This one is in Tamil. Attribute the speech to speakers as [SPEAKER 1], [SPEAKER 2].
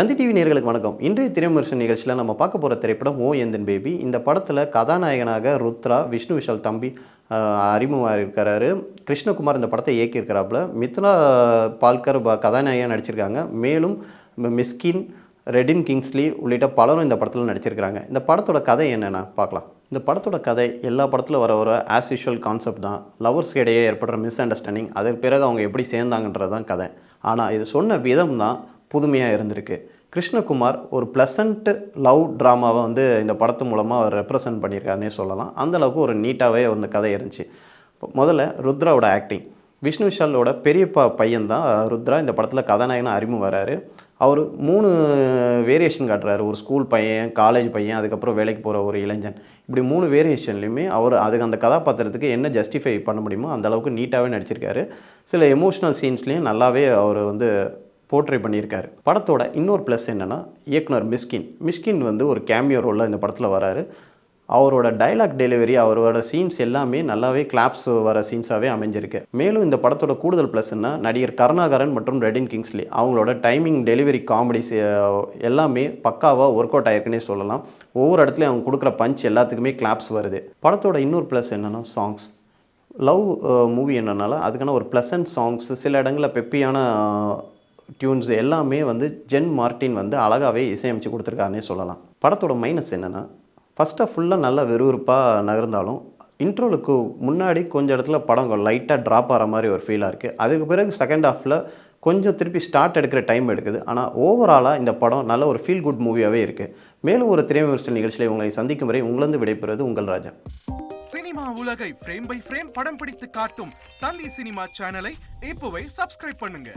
[SPEAKER 1] தந்தி டிவி நேயர்களுக்கு வணக்கம். இன்றைய திரைவிமர்சன நிகழ்ச்சியில் நம்ம பார்க்க போகிற திரைப்படம் ஓ எந்தன் பேபி. இந்த படத்தில் கதாநாயகனாக ருத்ரா, விஷ்ணு விஷால் தம்பி அறிமுகமாக இருக்கிறாரு. கிருஷ்ணகுமார் இந்த படத்தை இயக்கியிருக்கிறாப்புல. மித்னா பால்கர் கதாநாயகியாக நடிச்சிருக்காங்க. மேலும் மிஸ்கின், ரெடின் கிங்ஸ்லி உள்ளிட்ட பலரும் இந்த படத்தில் நடிச்சிருக்கிறாங்க. இந்த படத்தோட கதை என்னென்னா பார்க்கலாம். இந்த படத்தோட கதை எல்லா படத்தில் வர ஆஸ் யூஷுவல் கான்செப்ட் தான். லவர்ஸ்க்கு இடையே ஏற்படுற மிஸ் அண்டர்ஸ்டாண்டிங், அதற்கு பிறகு அவங்க எப்படி சேர்ந்தாங்கன்றது தான் கதை. ஆனால் இது சொன்ன விதம் தான் புதுமையாக இருந்திருக்கு. கிருஷ்ணகுமார் ஒரு ப்ளசண்ட் லவ் ட்ராமாவை இந்த படத்து மூலமாக அவர் ரெப்ரசன்ட் பண்ணியிருக்காருன்னே சொல்லலாம். அந்தளவுக்கு ஒரு நீட்டாகவே கதை இருந்துச்சு. முதல்ல ருத்ராவோட ஆக்டிங். விஷ்ணு விஷாலோட பெரியப்பா பையன் தான் ருத்ரா. இந்த படத்தில் கதாநாயகனாக அறிமுகம் வராரு. அவர் 3 வேரியேஷன் காட்டுறாரு. ஒரு ஸ்கூல் பையன், காலேஜ் பையன், அதுக்கப்புறம் வேலைக்கு போகிற ஒரு இளைஞன். இப்படி 3 வேரியேஷன்லையுமே அவர் அந்த கதாபாத்திரத்துக்கு என்ன ஜஸ்டிஃபை பண்ண முடியுமோ அந்தளவுக்கு நீட்டாகவே நடிச்சிருக்காரு. சில எமோஷ்னல் சீன்ஸ்லேயும் நல்லாவே அவர் போர்ட்ரே பண்ணியிருக்காரு. படத்தோட இன்னொரு ப்ளஸ் என்னென்னா இயக்குனர் மிஷ்கின் ஒரு கேமியோ ரோலில் இந்த படத்தில் வராரு. அவரோட டைலாக் டெலிவரி, அவரோட சீன்ஸ் எல்லாமே நல்லாவே கிளாப்ஸ் வர சீன்ஸாகவே அமைஞ்சிருக்கு. மேலும் இந்த படத்தோட கூடுதல் ப்ளஸ்ன்னா நடிகர் கருணாகரன் மற்றும் ரெடின் கிங்ஸ்லி அவங்களோட டைமிங், டெலிவரி, காமெடிஸ் எல்லாமே பக்காவாக ஒர்க் அவுட் ஆயிருக்குன்னே சொல்லலாம். ஒவ்வொரு இடத்துலையும் அவங்க கொடுக்குற பஞ்ச் எல்லாத்துக்குமே கிளாப்ஸ் வருது. படத்தோட இன்னொரு ப்ளஸ் என்னென்னா சாங்ஸ். லவ் மூவி என்னன்னால அதுக்கான ஒரு ப்ளசன்ட் சாங்ஸ், சில இடங்களில் பெப்பியான டியூன்ஸ் எல்லாமே ஜென் மார்ட்டின் அழகாகவே இசையமைச்சு கொடுத்துருக்காருன்னே சொல்லலாம். படத்தோட மைனஸ் என்னென்னா ஃபஸ்ட்டாக ஃபுல்லாக நல்லா விறுவிறுப்பாக நகர்ந்தாலும் இன்ட்ரோலுக்கு முன்னாடி கொஞ்சம் இடத்துல படம் லைட்டாக ட்ராப் ஆகிற மாதிரி ஒரு ஃபீலாக இருக்குது. அதுக்கு பிறகு செகண்ட் ஹாஃபில் கொஞ்சம் திருப்பி ஸ்டார்ட் எடுக்கிற டைம் எடுக்குது. ஆனால் ஓவராலாக இந்த படம் நல்ல ஒரு ஃபீல் குட் மூவியாகவே இருக்குது. மேலும் ஒரு திரை விமர்சன நிகழ்ச்சியில் உங்களை சந்திக்கும் வரை உங்களிருந்து விடைபெறுவது உங்கள் ராஜா.
[SPEAKER 2] சினிமா உலகை ஃப்ரேம் பை ஃப்ரேம் படம் பிடித்து காட்டும் தந்தி சினிமா சேனலை இப்போவே சப்ஸ்கிரைப் பண்ணுங்க.